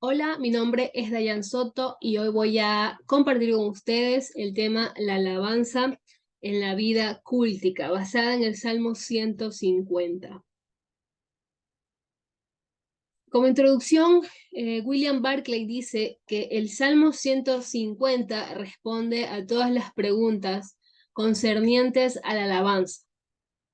Hola, mi nombre es Dayan Soto y hoy voy a compartir con ustedes el tema la alabanza en la vida cúltica, basada en el Salmo 150. Como introducción, William Barclay dice que el Salmo 150 responde a todas las preguntas concernientes a la alabanza.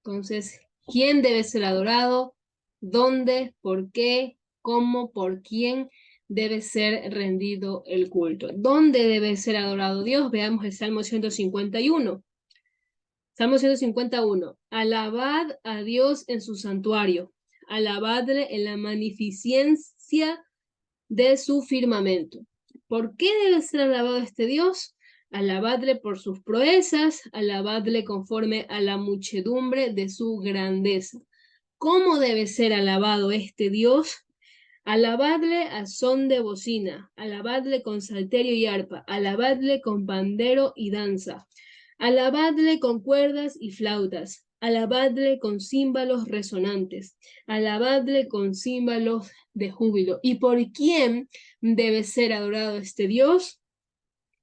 Entonces, ¿quién debe ser adorado? ¿Dónde? ¿Por qué? ¿Cómo? ¿Por quién debe ser rendido el culto? ¿Dónde debe ser adorado Dios? Veamos el Salmo 151. Salmo 151. Alabad a Dios en su santuario. Alabadle en la magnificencia de su firmamento. ¿Por qué debe ser alabado este Dios? Alabadle por sus proezas, alabadle conforme a la muchedumbre de su grandeza. ¿Cómo debe ser alabado este Dios? Alabadle a son de bocina, alabadle con salterio y arpa, alabadle con pandero y danza, alabadle con cuerdas y flautas, alabadle con címbalos resonantes, alabadle con címbalos de júbilo. ¿Y por quién debe ser adorado este Dios?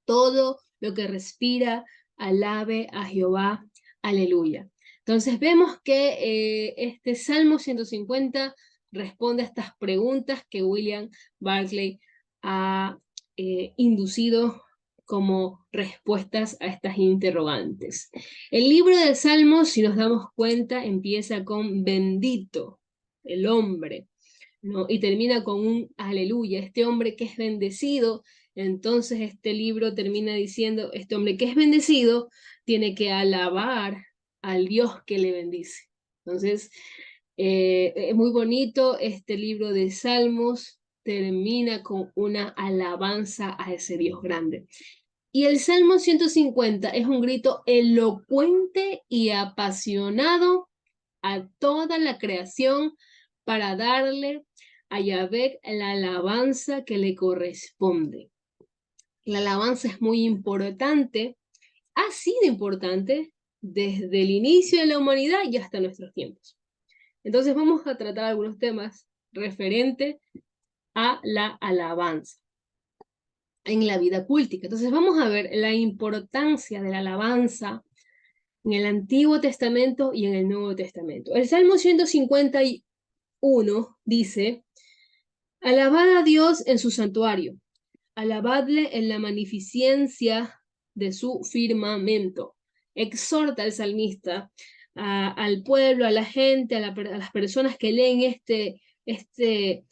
Todo lo que respira, alabe a Jehová. Aleluya. Entonces vemos que este Salmo 150 responde a estas preguntas que William Barclay ha inducido como respuestas a estas interrogantes. El libro de Salmos, si nos damos cuenta, empieza con bendito el hombre, ¿no? Y termina con un aleluya, este hombre que es bendecido. Entonces este libro termina diciendo, este hombre que es bendecido tiene que alabar al Dios que le bendice. Entonces, es muy bonito este libro de Salmos, termina con una alabanza a ese Dios grande. Y el Salmo 150 es un grito elocuente y apasionado a toda la creación para darle a Yahvé la alabanza que le corresponde. La alabanza es muy importante, ha sido importante desde el inicio de la humanidad y hasta nuestros tiempos. Entonces vamos a tratar algunos temas referentes a la alabanza en la vida cultica. Entonces vamos a ver la importancia de la alabanza en el Antiguo Testamento y en el Nuevo Testamento. El Salmo 151 dice, alabad a Dios en su santuario, alabadle en la magnificencia de su firmamento. Exhorta el salmista al pueblo, a la gente, a las personas que leen este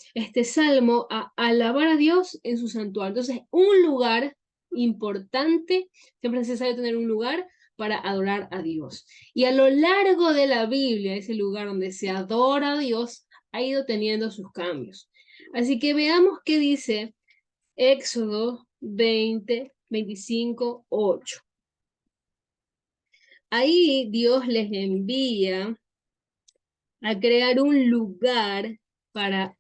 salmo, a alabar a Dios en su santuario. Entonces, un lugar importante, siempre es necesario tener un lugar para adorar a Dios. Y a lo largo de la Biblia, ese lugar donde se adora a Dios ha ido teniendo sus cambios. Así que veamos qué dice Éxodo 20, 25, 8. Ahí Dios les envía a crear un lugar para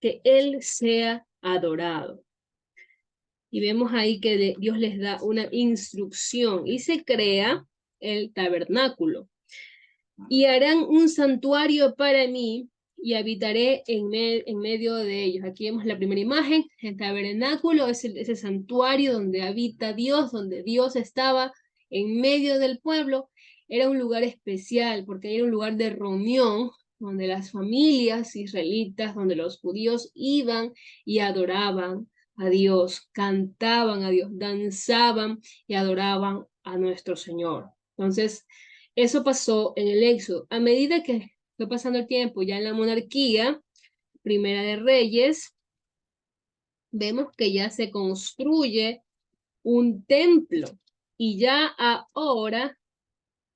que Él sea adorado. Y vemos ahí que Dios les da una instrucción y se crea el tabernáculo. Y harán un santuario para mí y habitaré en medio de ellos. Aquí vemos la primera imagen, el tabernáculo es ese santuario donde habita Dios, donde Dios estaba en medio del pueblo. Era un lugar especial porque era un lugar de reunión donde las familias israelitas, donde los judíos iban y adoraban a Dios, cantaban a Dios, danzaban y adoraban a nuestro Señor. Entonces, eso pasó en el Éxodo. A medida que fue pasando el tiempo, ya en la monarquía, Primera de Reyes, vemos que ya se construye un templo. Y ya ahora,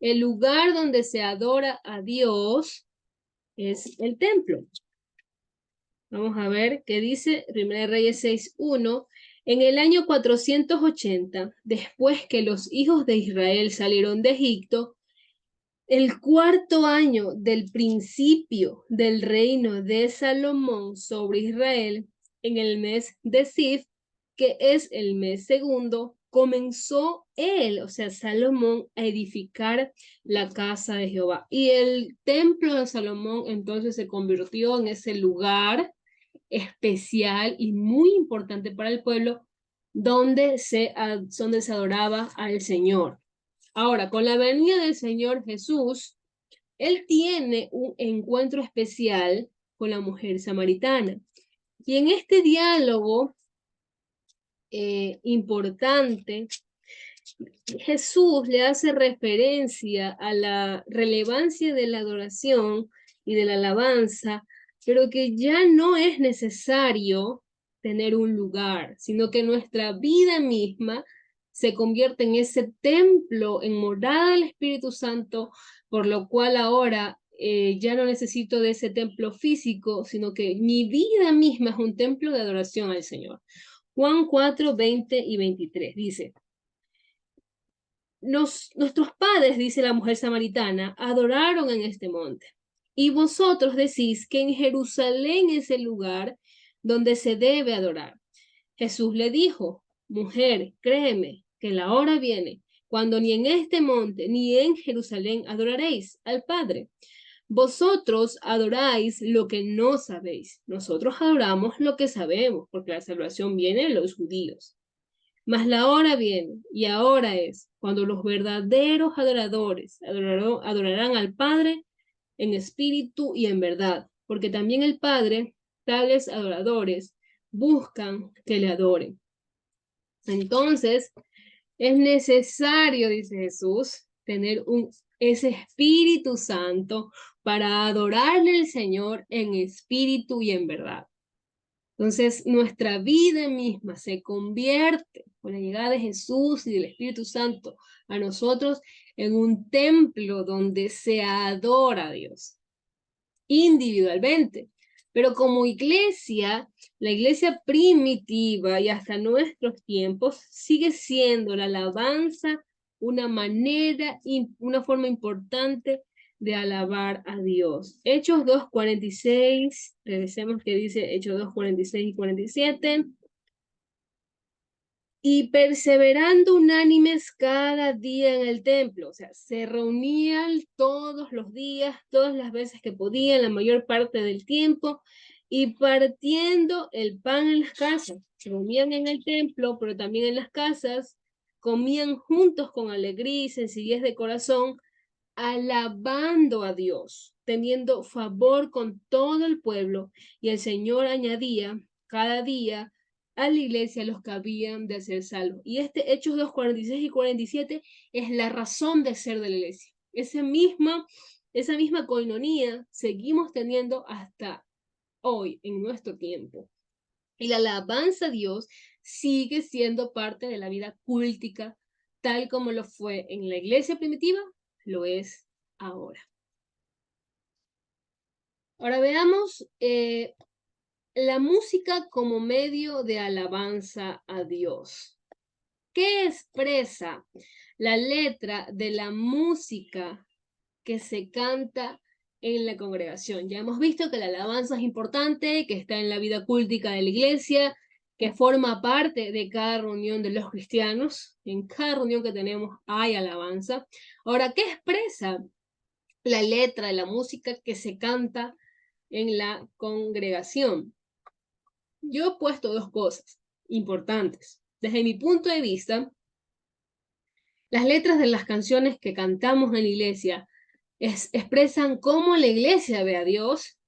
el lugar donde se adora a Dios es el templo. Vamos a ver qué dice Primera de Reyes 6:1. En el año 480, después que los hijos de Israel salieron de Egipto, el cuarto año del principio del reino de Salomón sobre Israel, en el mes de Sif, que es el mes segundo, comenzó él, o sea, Salomón, a edificar la casa de Jehová. Y el templo de Salomón entonces se convirtió en ese lugar especial y muy importante para el pueblo, donde se adoraba al Señor. Ahora, con la venida del Señor Jesús, Él tiene un encuentro especial con la mujer samaritana. Y en este diálogo importante, Jesús le hace referencia a la relevancia de la adoración y de la alabanza, pero que ya no es necesario tener un lugar, sino que nuestra vida misma se convierte en ese templo, en morada del Espíritu Santo, por lo cual ahora ya no necesito de ese templo físico, sino que mi vida misma es un templo de adoración al Señor. Juan 4, 20 y 23 dice: nuestros padres, dice la mujer samaritana, adoraron en este monte. Y vosotros decís que en Jerusalén es el lugar donde se debe adorar. Jesús le dijo: mujer, créeme que la hora viene cuando ni en este monte ni en Jerusalén adoraréis al Padre. Vosotros adoráis lo que no sabéis. Nosotros adoramos lo que sabemos, porque la salvación viene de los judíos. Mas la hora viene, y ahora es, cuando los verdaderos adoradores adorarán al Padre en espíritu y en verdad, porque también el Padre, tales adoradores, buscan que le adoren. Entonces, es necesario, dice Jesús, tener ese Espíritu Santo para adorarle al Señor en espíritu y en verdad. Entonces, nuestra vida misma se convierte, con la llegada de Jesús y del Espíritu Santo a nosotros, en un templo donde se adora a Dios individualmente. Pero como iglesia, la iglesia primitiva y hasta nuestros tiempos sigue siendo la alabanza una manera, una forma importante de alabar a Dios. Hechos 2:46, regresemos que dice Hechos 2:46 y 47. Y perseverando unánimes cada día en el templo, o sea, se reunían todos los días, todas las veces que podían, la mayor parte del tiempo, y partiendo el pan en las casas, se reunían en el templo, pero también en las casas, comían juntos con alegría y sencillez de corazón, alabando a Dios, teniendo favor con todo el pueblo, y el Señor añadía cada día a la iglesia los que habían de ser salvos. Y este Hechos 2:46 y 47 es la razón de ser de la iglesia. Esa misma coinonía seguimos teniendo hasta hoy, en nuestro tiempo. Y la alabanza a Dios sigue siendo parte de la vida cultica, tal como lo fue en la iglesia primitiva, lo es ahora. Ahora veamos la música como medio de alabanza a Dios. ¿Qué expresa la letra de la música que se canta en la congregación? Ya hemos visto que la alabanza es importante, que está en la vida cultica de la iglesia, que forma parte de cada reunión de los cristianos. En cada reunión que tenemos hay alabanza. Ahora, ¿qué expresa la letra de la música que se canta en la congregación? Yo he puesto dos cosas importantes. Desde mi punto de vista, las letras de las canciones que cantamos en la iglesia expresan cómo la iglesia ve a Dios,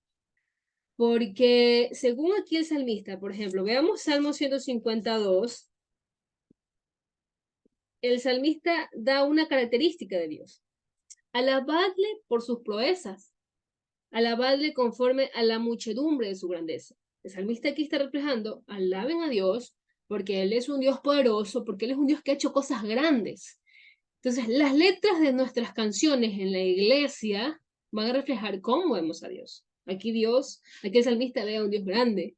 porque según aquí el salmista, por ejemplo, veamos Salmo 152, el salmista da una característica de Dios: alabadle por sus proezas, alabadle conforme a la muchedumbre de su grandeza. El salmista aquí está reflejando: alaben a Dios porque Él es un Dios poderoso, porque Él es un Dios que ha hecho cosas grandes. Entonces, las letras de nuestras canciones en la iglesia van a reflejar cómo vemos a Dios. Aquí el salmista ve a un Dios grande.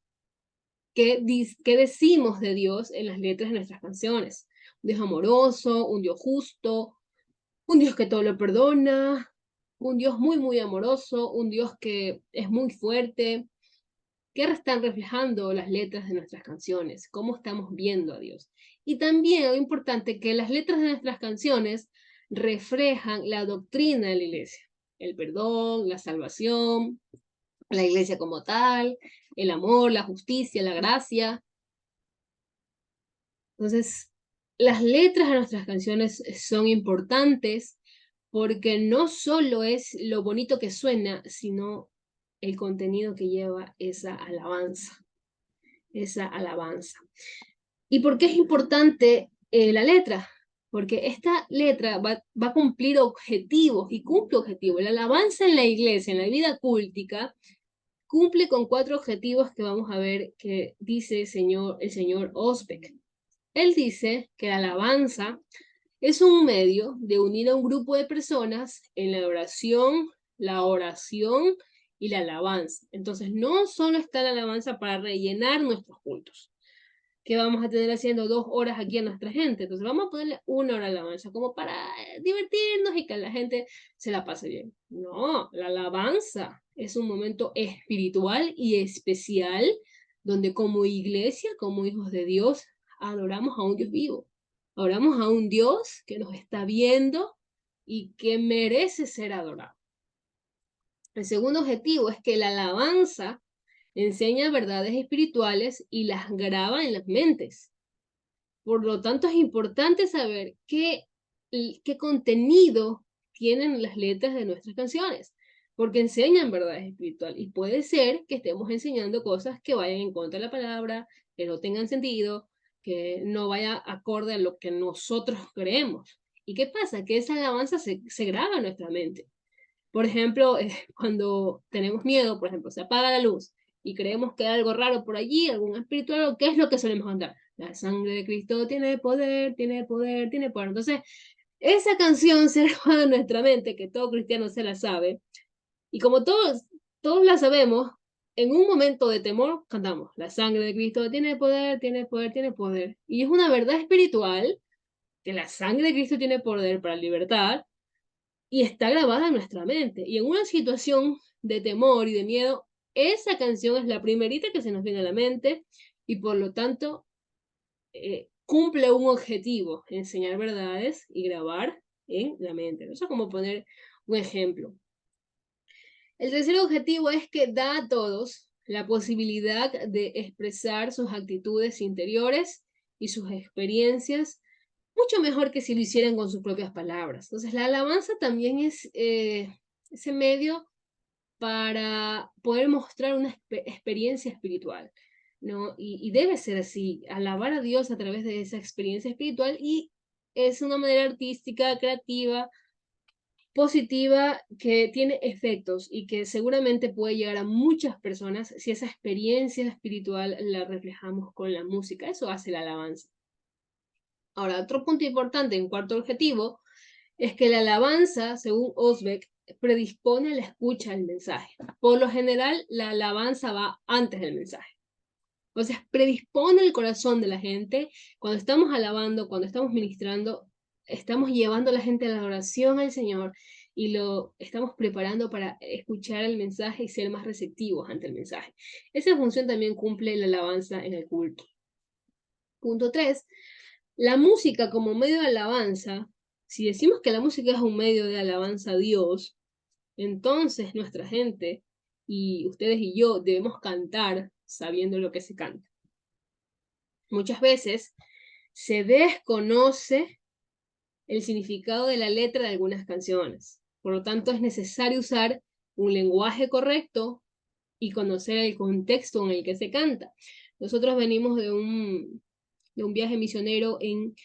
¿Qué decimos de Dios en las letras de nuestras canciones? Un Dios amoroso, un Dios justo, un Dios que todo lo perdona, un Dios muy, muy amoroso, un Dios que es muy fuerte. ¿Qué están reflejando las letras de nuestras canciones? ¿Cómo estamos viendo a Dios? Y también es importante que las letras de nuestras canciones reflejan la doctrina de la iglesia: el perdón, la salvación, la iglesia como tal, el amor, la justicia, la gracia. Entonces, las letras de nuestras canciones son importantes porque no solo es lo bonito que suena, sino el contenido que lleva esa alabanza, esa alabanza. ¿Y por qué es importante la letra? Porque esta letra va a cumplir objetivos y cumple objetivos. La alabanza en la iglesia, en la vida cúltica, cumple con 4 objetivos que vamos a ver que dice el señor Osbeck. Él dice que la alabanza es un medio de unir a un grupo de personas en la oración y la alabanza. Entonces, no solo está la alabanza para rellenar nuestros cultos, que vamos a tener haciendo 2 horas aquí a nuestra gente. Entonces, vamos a ponerle 1 hora a la alabanza, como para divertirnos y que la gente se la pase bien. No, la alabanza es un momento espiritual y especial donde como iglesia, como hijos de Dios, adoramos a un Dios vivo. Adoramos a un Dios que nos está viendo y que merece ser adorado. El segundo objetivo es que la alabanza enseña verdades espirituales y las graba en las mentes. Por lo tanto, es importante saber qué contenido tienen las letras de nuestras canciones, porque enseñan verdades espirituales. Y puede ser que estemos enseñando cosas que vayan en contra de la palabra, que no tengan sentido, que no vaya acorde a lo que nosotros creemos. ¿Y qué pasa? Que esa alabanza se graba en nuestra mente. Por ejemplo, cuando tenemos miedo, por ejemplo, se apaga la luz y creemos que hay algo raro por allí, algún espiritual, ¿qué es lo que solemos cantar? La sangre de Cristo tiene poder, tiene poder, tiene poder. Entonces, esa canción se grabado en nuestra mente, que todo cristiano se la sabe, y como todos la sabemos, en un momento de temor cantamos, la sangre de Cristo tiene poder, tiene poder, tiene poder. Y es una verdad espiritual que la sangre de Cristo tiene poder para libertad, y está grabada en nuestra mente. Y en una situación de temor y de miedo, esa canción es la primerita que se nos viene a la mente y por lo tanto cumple un objetivo, enseñar verdades y grabar en la mente. Eso es como poner un ejemplo. El tercer objetivo es que da a todos la posibilidad de expresar sus actitudes interiores y sus experiencias mucho mejor que si lo hicieran con sus propias palabras. Entonces, la alabanza también es ese medio para poder mostrar una experiencia espiritual, ¿no? Y debe ser así, alabar a Dios a través de esa experiencia espiritual y es una manera artística, creativa, positiva, que tiene efectos y que seguramente puede llegar a muchas personas si esa experiencia espiritual la reflejamos con la música. Eso hace la alabanza. Ahora, otro punto importante en cuarto objetivo es que la alabanza, según Osbeck, predispone a la escucha del mensaje. Por lo general, la alabanza va antes del mensaje. O sea, predispone el corazón de la gente. Cuando estamos alabando, cuando estamos ministrando, estamos llevando a la gente a la oración al Señor y lo estamos preparando para escuchar el mensaje y ser más receptivos ante el mensaje. Esa función también cumple la alabanza en el culto. Punto 3. La música como medio de alabanza, si decimos que la música es un medio de alabanza a Dios, entonces nuestra gente y ustedes y yo debemos cantar sabiendo lo que se canta. Muchas veces se desconoce el significado de la letra de algunas canciones. Por lo tanto, es necesario usar un lenguaje correcto y conocer el contexto en el que se canta. Nosotros venimos de un viaje misionero en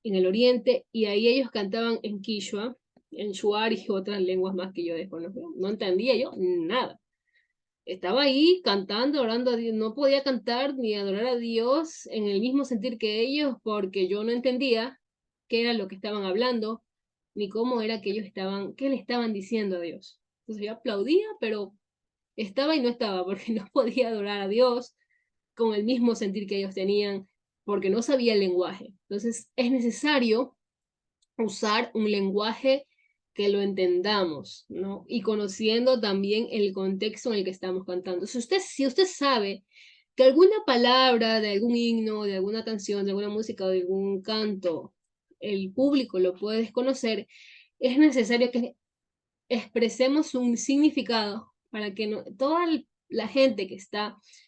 el oriente y ahí ellos cantaban en Quichua, en Shuar y otras lenguas más que yo desconozco. No entendía yo nada. Estaba ahí cantando, orando a Dios. No podía cantar ni adorar a Dios en el mismo sentir que ellos porque yo no entendía qué era lo que estaban hablando, ni cómo era que ellos estaban, qué le estaban diciendo a Dios. Entonces yo aplaudía, pero estaba y no estaba porque no podía adorar a Dios con el mismo sentir que ellos tenían porque no sabía el lenguaje. Entonces es necesario usar un lenguaje que lo entendamos, ¿no? Y conociendo también el contexto en el que estamos cantando. Si usted sabe que alguna palabra de algún himno, de alguna canción, de alguna música o de algún canto, el público lo puede desconocer, es necesario que expresemos un significado para que toda la gente que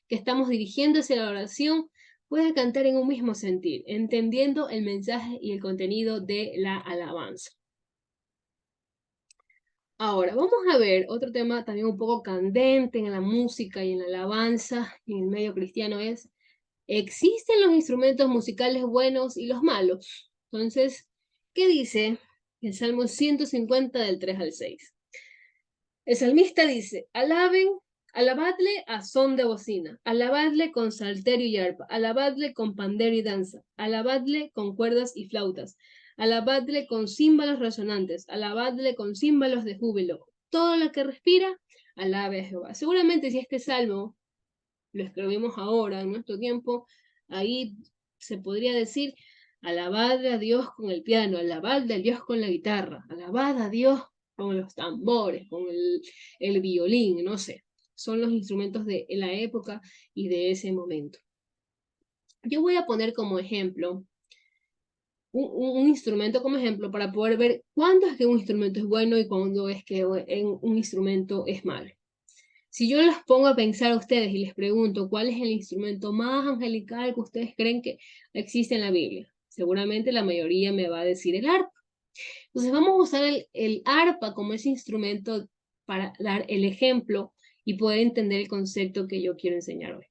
estamos dirigiendo hacia la oración pueda cantar en un mismo sentir, entendiendo el mensaje y el contenido de la alabanza. Ahora, vamos a ver otro tema también un poco candente en la música y en la alabanza y en el medio cristiano es, ¿existen los instrumentos musicales buenos y los malos? Entonces, ¿qué dice el Salmo 150 del 3 al 6? El salmista dice, alabadle a son de bocina, alabadle con salterio y arpa, alabadle con pandero y danza, alabadle con cuerdas y flautas, alabadle con címbalos resonantes, alabadle con címbalos de júbilo. Todo lo que respira, alabe a Jehová. Seguramente si este salmo lo escribimos ahora, en nuestro tiempo, ahí se podría decir, alabad a Dios con el piano, alabad a Dios con la guitarra, alabad a Dios con los tambores, con el violín, no sé. Son los instrumentos de la época y de ese momento. Yo voy a poner como ejemplo un instrumento como ejemplo para poder ver cuándo es que un instrumento es bueno y cuándo es que un instrumento es malo. Si yo los pongo a pensar a ustedes y les pregunto cuál es el instrumento más angelical que ustedes creen que existe en la Biblia, seguramente la mayoría me va a decir el arpa. Entonces vamos a usar el arpa como ese instrumento para dar el ejemplo y poder entender el concepto que yo quiero enseñar hoy.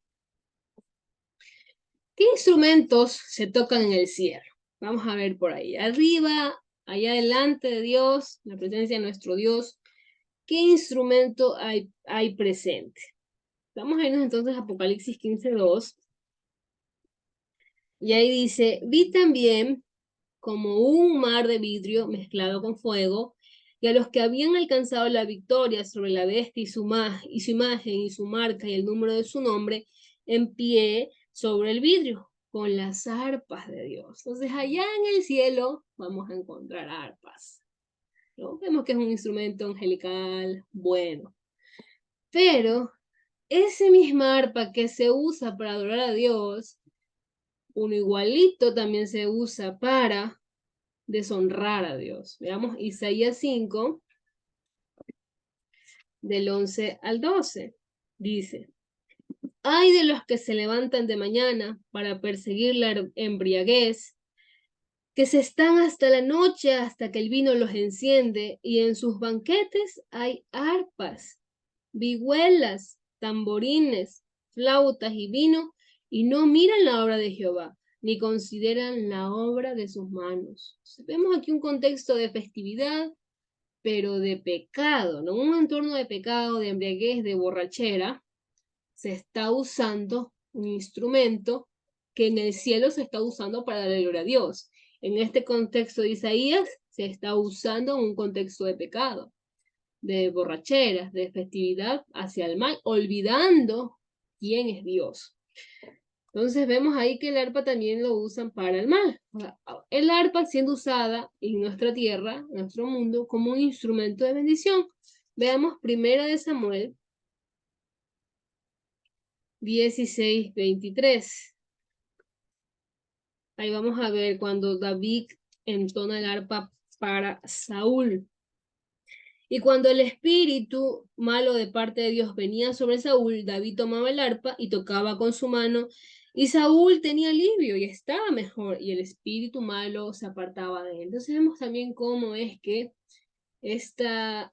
¿Qué instrumentos se tocan en el cielo? Vamos a ver por ahí. Arriba, allá delante de Dios, la presencia de nuestro Dios, ¿qué instrumento hay presente? Vamos a irnos entonces a Apocalipsis 15:2. Y ahí dice, vi también como un mar de vidrio mezclado con fuego, y a los que habían alcanzado la victoria sobre la bestia y su imagen y su marca y el número de su nombre, en pie sobre el vidrio, con las arpas de Dios. Entonces allá en el cielo vamos a encontrar arpas, ¿no? Vemos que es un instrumento angelical bueno. Pero ese misma arpa que se usa para adorar a Dios, uno igualito también se usa para deshonrar a Dios. Veamos Isaías 5, del 11 al 12. Dice, ay de los que se levantan de mañana para perseguir la embriaguez, que se están hasta la noche hasta que el vino los enciende, y en sus banquetes hay arpas, vihuelas, tamborines, flautas y vino, y no miran la obra de Jehová, ni consideran la obra de sus manos. Vemos aquí un contexto de festividad, pero de pecado, ¿no? Un entorno de pecado, de embriaguez, de borrachera, se está usando un instrumento que en el cielo se está usando para darle gloria a Dios. En este contexto de Isaías, se está usando un contexto de pecado, de borracheras, de festividad hacia el mal, olvidando quién es Dios. Entonces vemos ahí que el arpa también lo usan para el mal. El arpa siendo usada en nuestra tierra, en nuestro mundo, como un instrumento de bendición. Veamos 1 Samuel 16:23. Ahí vamos a ver cuando David entona el arpa para Saúl. Y cuando el espíritu malo de parte de Dios venía sobre Saúl, David tomaba el arpa y tocaba con su mano, y Saúl tenía alivio y estaba mejor, y el espíritu malo se apartaba de él. Entonces vemos también cómo es que este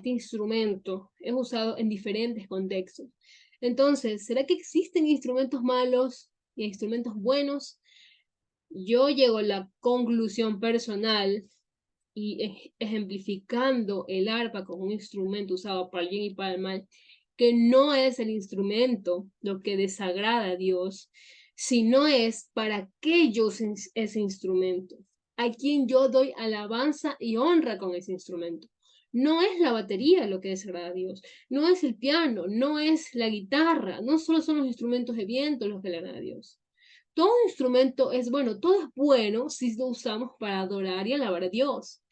instrumento es usado en diferentes contextos. Entonces, ¿será que existen instrumentos malos y instrumentos buenos? Yo llego a la conclusión personal y ejemplificando el arpa como un instrumento usado para el bien y para el mal, que no es el instrumento lo que desagrada a Dios, sino es para qué yo uso ese instrumento, a quien yo doy alabanza y honra con ese instrumento. No es la batería lo que desagrada a Dios, no es el piano, no es la guitarra, no solo son los instrumentos de viento los que le agradan a Dios. Todo instrumento es bueno, todo es bueno si lo usamos para adorar y alabar a Dios.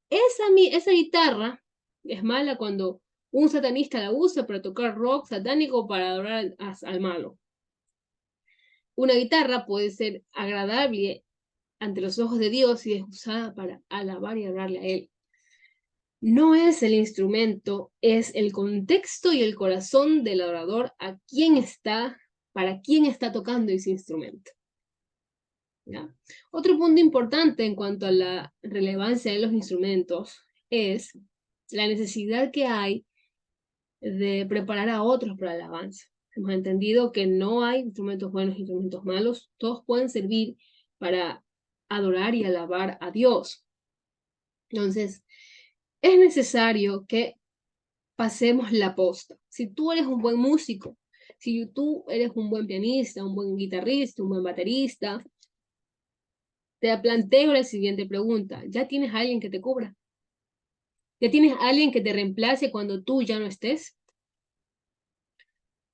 Esa guitarra es mala cuando un satanista la usa para tocar rock satánico para adorar al malo. Una guitarra puede ser agradable ante los ojos de Dios y es usada para alabar y adorarle a Él. No es el instrumento, es el contexto y el corazón del adorador para quién está tocando ese instrumento. ¿Ya? Otro punto importante en cuanto a la relevancia de los instrumentos es la necesidad que hay de preparar a otros para la alabanza. Hemos entendido que no hay instrumentos buenos e instrumentos malos, todos pueden servir para adorar y alabar a Dios. Entonces, es necesario que pasemos la posta. Si tú eres un buen músico, si tú eres un buen pianista, un buen guitarrista, un buen baterista, te planteo la siguiente pregunta. ¿Ya tienes a alguien que te cubra? ¿Ya tienes a alguien que te reemplace cuando tú ya no estés?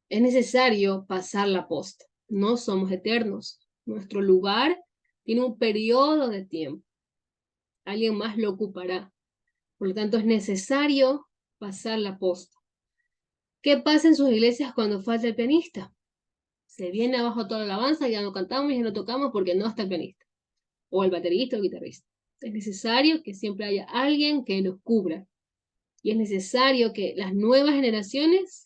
Es necesario pasar la posta. No somos eternos. Nuestro lugar tiene un periodo de tiempo. Alguien más lo ocupará. Por lo tanto, es necesario pasar la posta. ¿Qué pasa en sus iglesias cuando falta el pianista? Se viene abajo toda la alabanza, ya no cantamos, ya no tocamos porque no está el pianista. O el baterista o el guitarrista. Es necesario que siempre haya alguien que nos cubra. Y es necesario que las nuevas generaciones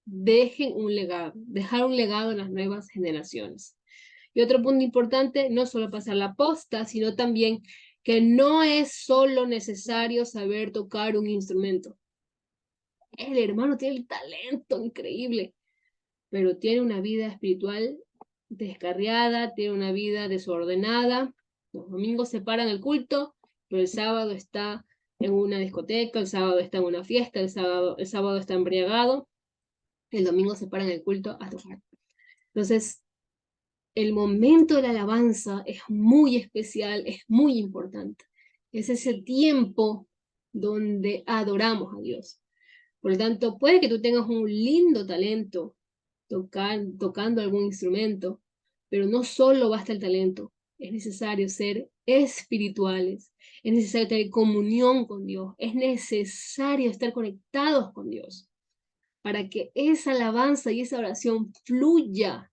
dejen un legado, dejar un legado en las nuevas generaciones. Y otro punto importante, no solo pasar la posta, sino también que no es solo necesario saber tocar un instrumento. El hermano tiene el talento increíble, pero tiene una vida espiritual descarriada, tiene una vida desordenada. Los domingos se paran el culto, pero el sábado está en una discoteca, el sábado está en una fiesta, el sábado está embriagado, el domingo se paran el culto a tocar. Entonces, el momento de la alabanza es muy especial, es muy importante. Es ese tiempo donde adoramos a Dios. Por lo tanto, puede que tú tengas un lindo talento tocando algún instrumento, pero no solo basta el talento, es necesario ser espirituales, es necesario tener comunión con Dios, es necesario estar conectados con Dios para que esa alabanza y esa oración fluya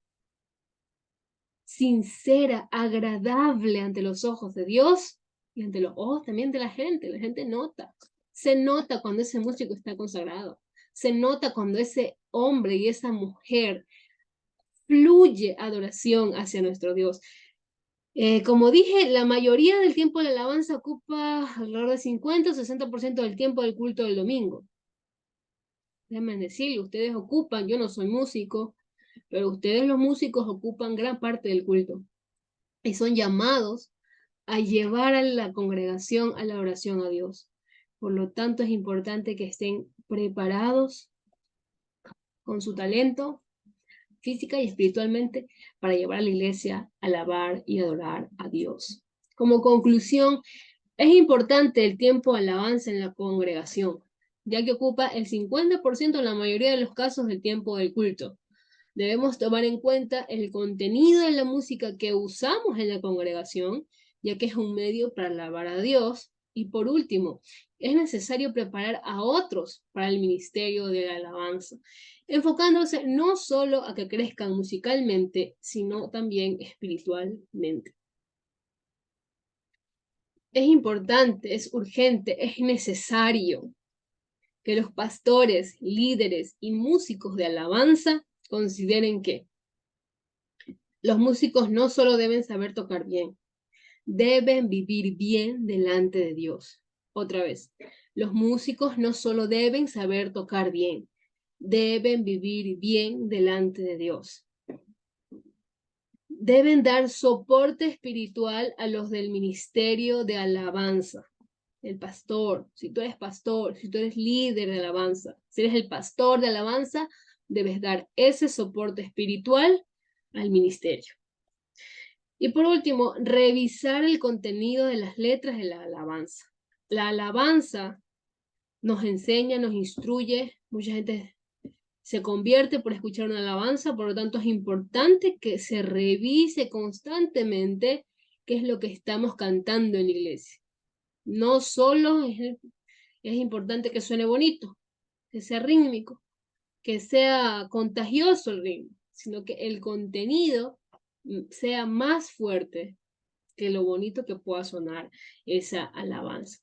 sincera, agradable ante los ojos de Dios y ante los ojos también de la gente. La gente nota. Se nota cuando ese músico está consagrado. Se nota cuando ese hombre y esa mujer fluye adoración hacia nuestro Dios. Como dije, la mayoría del tiempo de la alabanza ocupa alrededor de 50 o 60% del tiempo del culto del domingo. Déjenme decirle, ustedes ocupan, yo no soy músico, pero ustedes los músicos ocupan gran parte del culto y son llamados a llevar a la congregación a la oración a Dios. Por lo tanto, es importante que estén preparados con su talento física y espiritualmente para llevar a la iglesia a alabar y adorar a Dios. Como conclusión, es importante el tiempo de alabanza en la congregación, ya que ocupa el 50% en la mayoría de los casos del tiempo del culto. Debemos tomar en cuenta el contenido de la música que usamos en la congregación, ya que es un medio para alabar a Dios. Y por último, es necesario preparar a otros para el ministerio de la alabanza, enfocándose no solo a que crezcan musicalmente, sino también espiritualmente. Es importante, es urgente, es necesario que los pastores, líderes y músicos de alabanza consideren que los músicos no solo deben saber tocar bien, deben vivir bien delante de Dios. Otra vez, los músicos no solo deben saber tocar bien, deben vivir bien delante de Dios. Deben dar soporte espiritual a los del ministerio de alabanza. El pastor, si tú eres pastor, si tú eres líder de alabanza, si eres el pastor de alabanza, debes dar ese soporte espiritual al ministerio. Y por último, revisar el contenido de las letras de la alabanza. La alabanza nos enseña, nos instruye, mucha gente se convierte por escuchar una alabanza, por lo tanto es importante que se revise constantemente qué es lo que estamos cantando en la iglesia. No solo es importante que suene bonito, que sea rítmico, que sea contagioso el ritmo, sino que el contenido sea más fuerte que lo bonito que pueda sonar esa alabanza.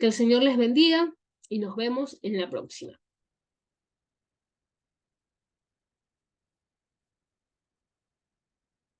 Que el Señor les bendiga y nos vemos en la próxima.